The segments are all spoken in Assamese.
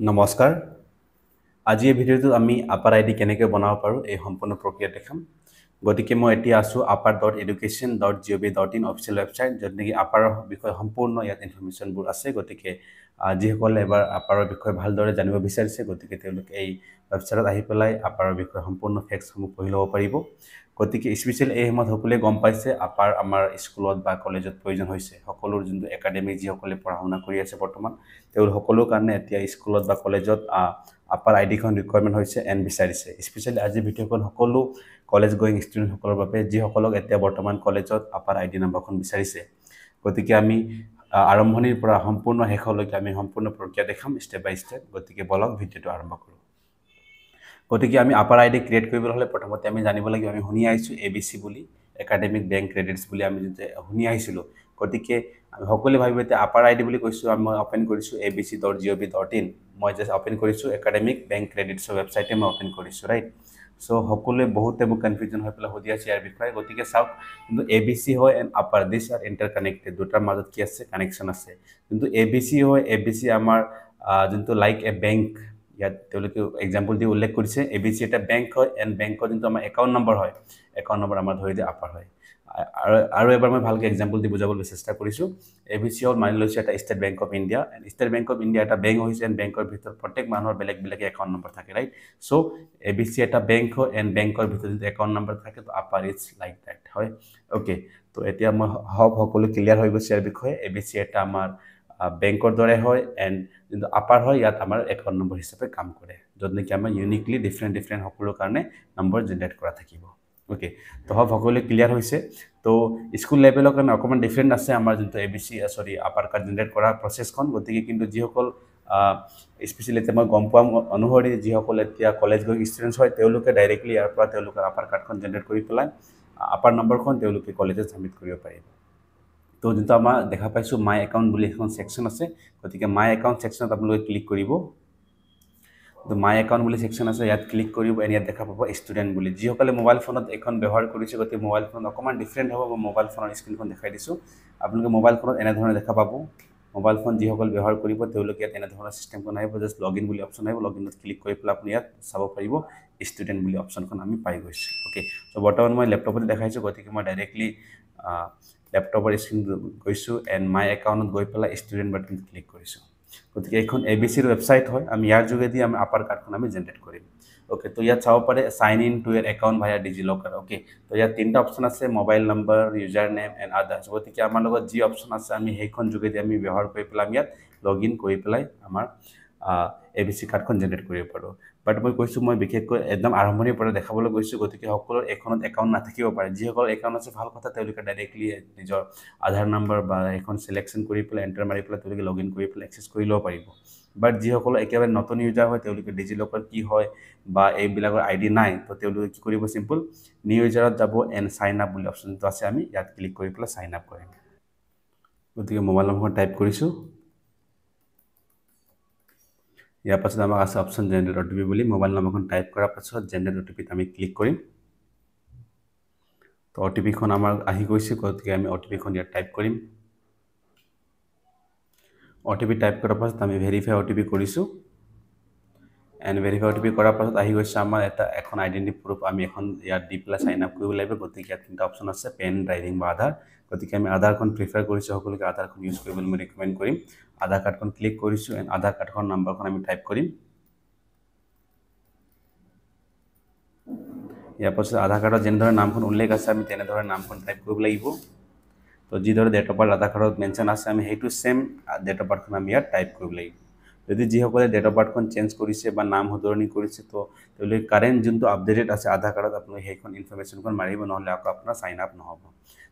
নমস্কাৰ আজি এই ভিডিঅ'টো আমি আপাৰ আইডি কেনেকৈ বনাব পাৰোঁ এই সম্পূৰ্ণ প্ৰক্ৰিয়া দেখাম গতিকে মই এতিয়া আছোঁ upper.education.gov.in অফিচিয়েল ৱেবছাইট য'ত নেকি আপাৰৰ বিষয়ে সম্পূৰ্ণ ইয়াত ইনফৰমেশ্যনবোৰ আছে গতিকে যিসকলে এবাৰ আপাৰৰ বিষয়ে ভালদৰে জানিব বিচাৰিছে গতিকে তেওঁলোকে এই ৱেবছাইটত আহি পেলাই আপাৰৰ বিষয়ে সম্পূৰ্ণ ফেক্টছসমূহ পঢ়ি ল'ব পাৰিব গতিকে স্পেচিয়েলি এই সময়ত সকলোৱে গম পাইছে আপাৰ আমাৰ স্কুলত বা কলেজত প্ৰয়োজন হৈছে সকলো যোনটো একাডেমিক যিসকলে পঢ়া শুনা কৰি আছে বৰ্তমান তেওঁলোক সকলোৰ কাৰণে এতিয়া স্কুলত বা কলেজত আপাৰ আইডিখন ৰিকুৱাৰমেণ্ট হৈছে এণ্ড বিচাৰিছে স্পেচিয়েলি আজি ভিডিঅ'খন সকলো কলেজ গোয়িং ষ্টুডেণ্টসকলৰ বাবে যিসকলক এতিয়া বৰ্তমান কলেজত আপাৰ আইডি নাম্বাৰখন বিচাৰিছে গতিকে আমি আৰম্ভণিৰ পৰা সম্পূৰ্ণ শেষলৈকে আমি সম্পূৰ্ণ প্ৰক্ৰিয়া দেখাম ষ্টেপ বাই ষ্টেপ গতিকে বলক ভিডিঅ'টো আৰম্ভ কৰোঁ গতিকে আমি আপাৰ আইডি ক্ৰিয়েট কৰিবলৈ হ'লে প্ৰথমতে আমি জানিব লাগিব আমি শুনি আহিছোঁ ABC বুলি একাডেমিক বেংক ক্ৰেডিটছ বুলি আমি যেতিয়া শুনি আহিছিলোঁ গতিকে আমি সকলোৱে ভাবিব এতিয়া আপাৰ আইডি বুলি কৈছোঁ মই অপেন কৰিছোঁ abc.gov.in মই জাষ্ট অপেন কৰিছোঁ একাডেমিক বেংক ক্ৰেডিটছৰ ৱেবছাইটে মই অপেন কৰিছোঁ ৰাইট সো সকলোৱে বহুতে মোক কনফিউজন হৈ পেলাই সুধি আছে ইয়াৰ বিষয়ে গতিকে চাওক কিন্তু ABC হয় এণ্ড আপাৰ দিছ আৰ ইণ্টাৰকানেক্টেড দুটাৰ মাজত কি আছে কানেকশ্যন আছে কিন্তু ABC হয় ABC আমাৰ যোনটো লাইক এ বেংক ইয়াত তেওঁলোকে এক্সাম্পল দি উল্লেখ কৰিছে ABC এটা বেংক হয় এণ্ড বেংকৰ যোনটো আমাৰ একাউণ্ট নম্বৰ হয় একাউণ্ট নম্বৰ আমাৰ ধৰি দিয়ে আপাৰ হয় আৰু এবাৰ মই ভালকৈ এক্সাম্পল দি বুজাবলৈ চেষ্টা কৰিছোঁ ABC হ'ল মানি লৈছোঁ এটা state bank of India and state bank of India এটা বেংক হৈছে এণ্ড বেংকৰ ভিতৰত প্ৰত্যেক মানুহৰ বেলেগ বেলেগ একাউণ্ট নম্বৰ থাকে ৰাইট চ' ABC এটা বেংক হয় এণ্ড বেংকৰ ভিতৰত যদি একাউণ্ট নম্বৰ থাকে তো আপাৰ ইজ লাইক ডেট হয় অ'কে তো এতিয়া মই সকলো ক্লিয়াৰ হৈ গৈছে ইয়াৰ বিষয়ে ABC এটা আমাৰ বেংকৰ দৰে হয় এণ্ড যোনটো আপাৰ হয় ইয়াত আমাৰ একাউণ্ট নম্বৰ হিচাপে কাম কৰে য'ত নেকি আমাৰ ইউনিকলি ডিফাৰেণ্ট সকলোৰ কাৰণে নম্বৰ জেনেৰেট কৰা থাকিব অ'কে তো সকলোৱে ক্লিয়াৰ হৈছে তো স্কুল লেভেলৰ কাৰণে অকণমান ডিফাৰেণ্ট আছে আমাৰ যোনটো ABC আপাৰ কাৰ্ড জেনেৰেট কৰা প্ৰচেছখন গতিকে কিন্তু যিসকল স্পেচিয়েলি এতিয়া মই গম পোৱা অনুসৰি যিসকল এতিয়া কলেজ গৈ ষ্টুডেণ্টছ হয় তেওঁলোকে ডাইৰেক্টলি ইয়াৰ পৰা তেওঁলোকৰ আপাৰ কাৰ্ডখন জেনেৰেট কৰি পেলাই আপাৰ নম্বৰখন তেওঁলোকে কলেজত ছাবমিট কৰিব পাৰিব তো যোনটো আমাৰ দেখা পাইছোঁ মাই একাউণ্ট বুলি এখন ছেকশ্যন আছে গতিকে মাই একাউণ্ট ছেকশ্যনত আপোনালোকে ক্লিক কৰিব তো মাই একাউণ্ট বুলি ছেকশ্যন আছে ইয়াত ক্লিক কৰিব এণ্ড ইয়াত দেখা পাব ষ্টুডেণ্ট বুলি যিসকলে মোবাইল ফোনত এখন ব্যৱহাৰ কৰিছে গতিকে মোবাইল ফোনত অকণমান ডিফাৰেণ্ট হ'ব মই মোবাইল ফোনৰ স্ক্ৰীণখন দেখাই দিছোঁ আপোনালোকে মোবাইল ফোনত এনেধৰণে দেখা পাব মোবাইল ফোন যিসকল ব্যৱহাৰ কৰিব তেওঁলোকে ইয়াত এনেধৰণৰ ছিষ্টেমখন আহিব জাষ্ট লগ ইন বুলি অপশ্যন আহিব লগ ইনত ক্লিক কৰি পেলাই আপুনি ইয়াত চাব পাৰিব ষ্টুডেণ্ট বুলি অপশ্যনখন আমি পাই গৈছোঁ অ'কে চ' বৰ্তমান মই লেপটপতে দেখাইছোঁ গতিকে মই ডাইৰেক্টলি লেপটপৰ স্ক্ৰীণ গৈছোঁ এণ্ড মাই একাউণ্টত গৈ পেলাই ষ্টুডেণ্ট বাটনত ক্লিক কৰিছোঁ গতিকে এইখন ABCৰ ৱেবছাইট হয় আমি ইয়াৰ যোগেদি আমি আপাৰ কাৰ্ডখন আমি জেনেৰেট কৰিম অ'কে তো ইয়াত চাব পাৰে sign in to your account via DigiLocker okay তো ইয়াত তিনিটা অপশ্যন আছে mobile number user name and others গতিকে আমাৰ লগত যি অপশ্যন আছে আমি সেইখন যোগেদি আমি ব্যৱহাৰ কৰি পেলাই আমি ইয়াত লগ ইন কৰি পেলাই আমাৰ ABC কাৰ্ডখন জেনেৰেট কৰিব পাৰোঁ বাট মই কৈছোঁ মই বিশেষকৈ একদম আৰম্ভণিৰ পৰা দেখাবলৈ গৈছোঁ গতিকে সকলোৰ এইখনত একাউণ্ট নাথাকিব পাৰে যিসকলৰ একাউণ্ট আছে ভাল কথা তেওঁলোকে ডাইৰেক্টলি নিজৰ আধাৰ নম্বৰ বা এখন চিলেকশ্যন কৰি পেলাই এণ্টাৰ মাৰি পেলাই তেওঁলোকে লগ ইন কৰি পেলাই এক্সেছ কৰি ল'ব পাৰিব বাট যিসকল একেবাৰে নতুন ইউজাৰ হয় তেওঁলোকে ডিজিলকাৰ কি হয় বা এইবিলাকৰ আইডি নাই তো তেওঁলোকে কি কৰিব চিম্পল নিউ ইউজাৰত যাব এণ্ড চাইন আপ বুলি অপশ্যনটো আছে আমি ইয়াত ক্লিক কৰি পেলাই চাইন আপ কৰিম গতিকে মোবাইল নম্বৰখন টাইপ কৰিছোঁ ইয়াৰ পাছত আমাক আছে অপশ্যন জেনেৰেট OTP বুলি মোবাইল নম্বৰখন টাইপ কৰাৰ পাছত জেনেৰেট OTPত আমি ক্লিক কৰিম তো OTPখন আমাৰ আহি গৈছে গতিকে আমি OTPখন ইয়াত টাইপ কৰিম OTP টাইপ কৰাৰ পাছত আমি ভেৰিফাই OTP কৰিছোঁ এণ্ড ভেৰিফাই OTP কৰাৰ পাছত আহি গৈছে আমাৰ এখন আইডেণ্টিটি প্ৰুফ আমি এখন ইয়াত দি পেলাই চাইন আপ কৰিব লাগিব গতিকে ইয়াত তিনিটা অপশ্যন আছে পেন ড্ৰাইভিং বা আধাৰ গতিকে আমি আধাৰখন প্ৰিফাৰ কৰিছোঁ সকলোকে আধাৰখন ইউজ কৰিবলৈ মই ৰিকমেণ্ড কৰিম আধাৰ কাৰ্ডখন ক্লিক কৰিছোঁ এণ্ড আধাৰ কাৰ্ডখন নাম্বাৰখন আমি টাইপ কৰিম ইয়াৰ পাছত আধাৰ কাৰ্ডত যেনেদৰে নামখন উল্লেখ আছে আমি তেনেদৰে নামখন টাইপ কৰিব লাগিব তো যিদৰে ডেট অফ বাৰ্থ আধাৰ কাৰ্ডত মেনশ্যন আছে আমি সেইটো ছেম ডেট অফ বাৰ্থখন আমি ইয়াত টাইপ কৰিব লাগিব যদি যিসকলে ডেট অফ বাৰ্থখন চেঞ্জ কৰিছে বা নাম সলনি কৰিছে তো তেওঁলোকে কাৰেণ্ট যোনটো আপডেটেড আছে আধাৰ কাৰ্ডত আপোনালোকে সেইখন ইনফৰমেশ্যনখন মাৰিব নহ'লে আকৌ আপোনাৰ চাইন আপ নহ'ব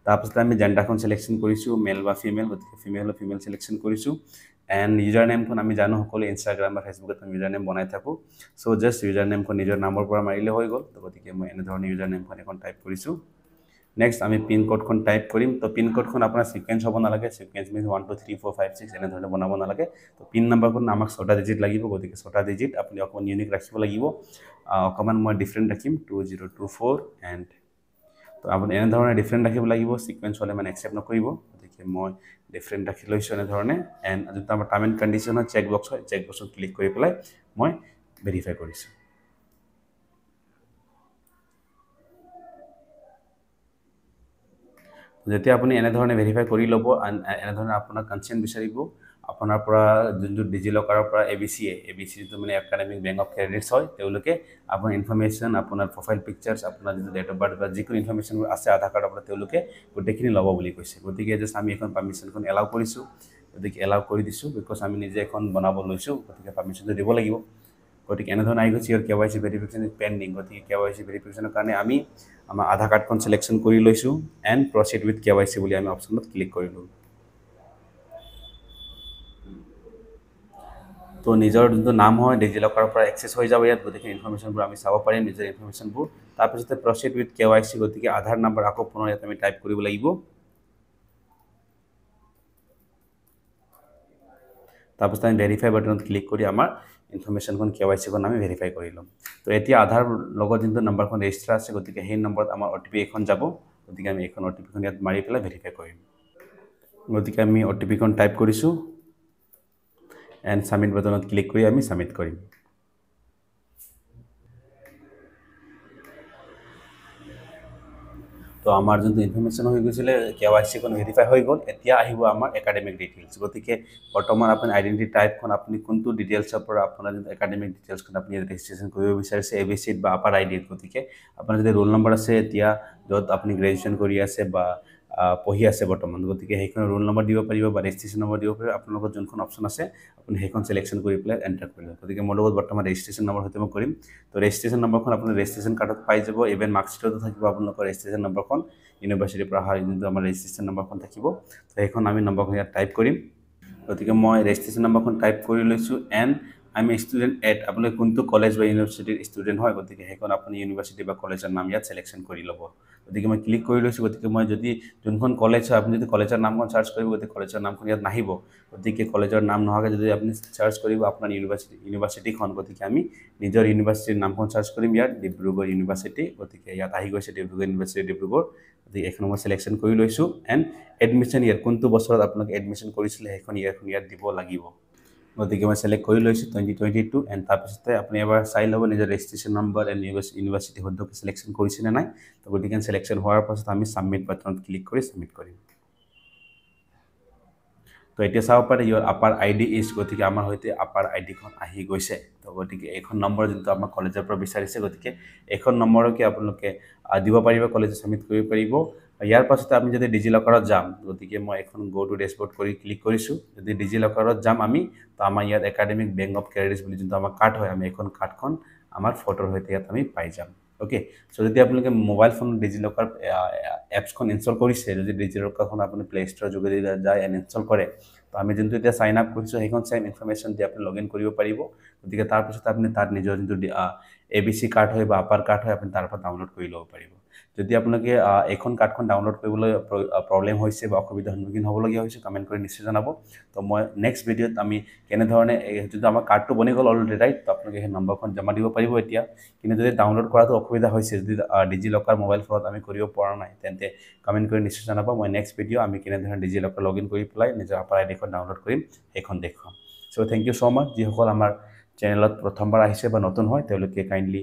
তাৰপিছত আমি জেণ্ডাৰখন চিলেকশ্যন কৰিছোঁ মেল বা ফিমেল গতিকে ফিমেল চিলেকশ্যন কৰিছোঁ এণ্ড ইউজাৰ নেমখন আমি জানো সকলোৱে ইনষ্টাগ্ৰাম বা ফেচবুকত আমি ইউজাৰ নেম বনাই থাকোঁ চ' জাষ্ট ইউজাৰ নেমখন নিজৰ নামৰ পৰা মাৰিলে হৈ গ'ল তো গতিকে মই এনেধৰণে ইউজাৰ নেমখন এখন টাইপ কৰিছোঁ নেক্সট আমি পিন কোডখন টাইপ কৰিম তো পিন কোডখন আপোনাৰ ছিকুৱেঞ্চ হ'ব নালাগে ছিকুৱেঞ্চ মিনছ 1 2 3 4 5 6 এনেধৰণে বনাব নালাগে তো পিন নাম্বাৰখন আমাক 6টা ডিজিট লাগিব গতিকে 6টা ডিজিট আপুনি অকণমান ইউনিক ৰাখিব লাগিব অকণমান মই ডিফাৰেণ্ট ৰাখিম 2024 এণ্ড তো আপুনি এনে ধৰণে ডিফাৰেণ্ট ৰাখিব লাগিব সিকোয়েন্স হলে মানে একসেপ্ট নকৰিব গতিকে মই ডিফাৰেণ্ট ৰাখি লৈছো এনে ধৰণে এণ্ড যেটা আমাৰ টাৰ্ম এণ্ড কণ্ডিশ্যন হয় চেক বক্সত ক্লিক কৰি পেলাই মই ভেৰিফাই কৰিছো যেতিয়া আপুনি এনে ধৰণে ভেৰিফাই কৰি ল'ব এনে ধৰণে আপোনাৰ কনসেন্ট বিচাৰিব আপোনাৰ পৰা যোনটো ডিজিলকাৰৰ পৰা এবিসি টো মানে একাডেমিক বেংক অফ ক্ৰেডিটছ হয় তেওঁলোকে আপোনাৰ ইনফৰমেশন আপোনাৰ প্ৰফাইল পিকচাৰ্ছ আপোনাৰ যোনটো ডেট অফ বাৰ্থ বা যিকোনো ইনফৰমেশন আছে আধাৰ কাৰ্ড আপোনাৰ তেওঁলোকে গোটেইখিনি ল'ব বুলি কৈছে গতিকে জাস্ট আমি এখন পাৰমিশনখন এলাউ কৰিছো গতিকে এলাউ কৰি দিছো বিকজ আমি নিজে এখন বনাব লৈছো গতিকে পাৰমিশনটো দিব লাগিব গতিকে এনে ধৰণে আহি গৈছে ইয়াৰ কেৱাইচি ভেৰিফিকেশ্যন ইজ পেণ্ডিং গতিকে কেৱাইচি ভেৰিফিকেশ্যনৰ কাৰণে আমি আমাৰ আধাৰ কাৰ্ডখন সিলেকশ্যন কৰি লৈছো এণ্ড প্ৰচিড উইথ কেৱাইচি বুলি আমি অপশ্যনত ক্লিক কৰিলো তো নিজৰ যোনটো নাম হয় ডিজিলকাৰৰ পৰা এক্সেছ হৈ যাব ইয়াত গতিকে ইনফৰমেশ্যনবোৰ আমি চাব পাৰিম নিজৰ ইনফৰমেশ্যনবোৰ তাৰপিছতে প্ৰচিড উইথ কেৱাইচি গতিকে আধাৰ নম্বৰ আকৌ পুনৰ ইয়াত আমি টাইপ কৰিব লাগিব তাৰপিছত আমি ভেৰিফাই বাটনত ক্লিক কৰি আমাৰ ইনফৰমেশ্যনখন কেৱাইচিখন আমি ভেৰিফাই কৰি ল'ম তো এতিয়া আধাৰ লগত যোনটো নম্বৰখন ৰেজিষ্টাৰ আছে গতিকে সেই নম্বৰত আমাৰ অটিপি এখন যাব গতিকে আমি এখন অটিপিখন ইয়াত মাৰি পেলাই ভেৰিফাই কৰিম গতিকে আমি অটিপিখন টাইপ কৰিছোঁ এণ্ড সাবমিট বাটনত ক্লিক কৰি আমি সাবমিট কৰিম তো আমাৰ যোনটো ইনফৰমেশ্যন হৈ গৈছিলে কেৱাইচিখন ভেৰিফাই হৈ গ'ল এতিয়া আহিব আমাৰ একাডেমিক ডিটেইলছ গতিকে বৰ্তমান আপুনি আইডেন্টিটি টাইপখন আপুনি কোনটো ডিটেইলছৰ পৰা আপোনাৰ যোনটো একাডেমিক ডিটেইলছখন আপুনি ৰেজিষ্ট্ৰেশ্যন কৰিব বিচাৰিছে এবিচিত বা আপাৰ আইডিত গতিকে আপোনাৰ যদি ৰোল নম্বৰ আছে এতিয়া য'ত আপুনি গ্ৰেজুৱেশ্যন কৰি আছে বা পঢ়ি আছে বৰ্তমান গতিকে সেইখন ৰোল নম্বৰ দিব পাৰিব বা ৰেজিষ্ট্ৰেশ্যন নম্বৰ দিব পাৰিব আপোনাৰ লগত যোনখন অপশ্যন আছে আপুনি সেইখন সিলেকশ্যন কৰি পেলাই এণ্টাৰ কৰিব গতিকে মোৰ লগত বৰ্তমান ৰেজিষ্ট্ৰেশ্যন নম্বৰ হয়তো মই কৰিম তো ৰেজিষ্ট্ৰেশ্যন নম্বৰখন আপুনি ৰেজিষ্ট্ৰেশ্যন কাৰ্ডত পাই যাব ইভেন মাৰ্কশ্বিটতো থাকিব আপোনালোকৰ ৰেজিষ্ট্ৰেশ্যন নম্বৰখন ইউনিভাৰ্চিটিৰ পৰা অহা যোনটো আমাৰ ৰেজিষ্ট্ৰেশ্যন নম্বৰখন থাকিব তো সেইখন আমি নম্বৰখন ইয়াত টাইপ কৰিম গতিকে মই ৰেজিষ্ট্ৰেশ্যন নম্বৰখন টাইপ কৰি লৈছোঁ and I am student at আপোনালোকে কোনটো কলেজ বা ইউনিভাৰ্চিটিৰ ষ্টুডেণ্ট হয় গতিকে সেইখন আপুনি ইউনিভাৰ্চিটি বা কলেজৰ নাম ইয়াত চিলেকশ্যন কৰি ল'ব গতিকে মই ক্লিক কৰি লৈছোঁ গতিকে মই যদি যোনখন কলেজ হয় আপুনি যদি কলেজৰ নামখন চাৰ্চ কৰিব গতিকে কলেজৰ নামখন ইয়াত নাহিব গতিকে কলেজৰ নাম নোহোৱাকৈ যদি আপুনি চাৰ্চ কৰিব আপোনাৰ ইউনিভাৰ্চিটিখন গতিকে আমি নিজৰ ইউনিভাৰ্চিটিৰ নামখন চাৰ্চ কৰিম ইয়াত ডিব্ৰুগড় ইউনিভাৰ্চিটি গতিকে ইয়াত আহি গৈছে ডিব্ৰুগড় ইউনিভাৰ্চিটি ডিব্ৰুগড় গতিকে এখন মই চিলেকশ্যন কৰি লৈছোঁ এণ্ড এডমিশ্যন ইয়াৰ কোনটো বছৰত আপোনালোকে এডমিশ্যন কৰিছিলে সেইখন ইয়াত দিব লাগিব গতিকে মই সিলেক্ট কৰি লৈছোঁ 2022 এণ্ড তাৰপিছতে আপুনি এবাৰ চাই ল'ব নিজৰ ৰেজিষ্ট্ৰেশ্যন নম্বৰ এণ্ড ইউনিভাৰ্চিটি শুদ্ধকৈ চিলেকশ্যন কৰিছেনে নাই তো গতিকে চিলেকশ্যন হোৱাৰ পাছত আমি সাবমিট বাটনত ক্লিক কৰি সাবমিট কৰিম তো এতিয়া চাব পাৰে ইয়ৰ আপাৰ আইডি ইজ গতিকে আমাৰ সৈতে আপাৰ আইডিখন আহি গৈছে তো গতিকে এইখন নম্বৰ যোনটো আমাৰ কলেজৰ পৰা বিচাৰিছে গতিকে এইখন নম্বৰকে আপোনালোকে দিব পাৰিব কলেজে সাবমিট কৰিব পাৰিব ইয়াৰ পাছতে আমি যদি ডিজিলকাৰত যাম গতিকে মই এখন গো টু ডেশবোৰ্ড কৰি ক্লিক কৰিছোঁ যদি ডিজিলকাৰত যাম আমি তো আমাৰ ইয়াত একাডেমিক বেংক অফ ক্ৰেডিটছ বুলি যোনটো আমাৰ কাৰ্ড হয় আমি এখন কাৰ্ডখন আমাৰ ফটোৰ সৈতে ইয়াত আমি পাই যাম ওকে সো যদি আপোনালোকে মোবাইল ফোন ডিজিলকাৰ এপছখন ইনষ্টল কৰিছে যদি ডিজিলকাৰখন আপুনি প্লে ষ্ট'ৰৰ যোগেদি যায় এণ্ড ইনষ্টল কৰে তো আমি যোনটো এতিয়া চাইন আপ কৰিছোঁ সেইখন চেম ইনফৰমেশ্যন দি আপুনি লগ ইন কৰিব পাৰিব গতিকে তাৰপিছত আপুনি তাত নিজৰ যোনটো এবিচি কাৰ্ড হয় বা আপাৰ কাৰ্ড হয় আপুনি তাৰ পৰা ডাউনলোড কৰি ল'ব পাৰিব যদি আপোনালোকে এখন কাৰ্ডখন ডাউনলোড কৰিবলৈ প্ৰব্লেম হৈছে বা অসুবিধাৰ সন্মুখীন হ'বলগীয়া হৈছে কমেণ্ট কৰি নিশ্চয় জনাব তো মই নেক্সট ভিডিঅ'ত আমি কেনেধৰণে যদি আমাৰ কাৰ্ডটো বনি গ'ল অলৰেডি ৰাইট তো আপোনালোকে সেই নম্বৰখন জমা দিব পাৰিব এতিয়া কিন্তু যদি ডাউনলোড কৰাটো অসুবিধা হৈছে যদি ডিজিলকাৰ মোবাইল ফোনত আমি কৰিব পৰা নাই তেন্তে কমেণ্ট কৰি নিশ্চয় জনাব মই নেক্সট ভিডিঅ' আমি কেনেধৰণে ডিজিলকাৰ লগ ইন কৰি পেলাই নিজৰ আপাৰ আইডিখন ডাউনলোড কৰিম সেইখন দেখুৱাম চ' থেংক ইউ ছ' মাছ যিসকল আমাৰ চেনেলত প্ৰথমবাৰ আহিছে বা নতুন হয় তেওঁলোকে কাইণ্ডলি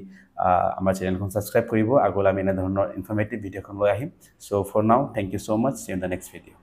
আমাৰ চেনেলখন ছাবস্ক্ৰাইব কৰিব আগলৈ আমি এনেধৰণৰ ইনফৰ্মেটিভ ভিডিঅ'খন লৈ আহিম so' for now thank you so' much see in the next video'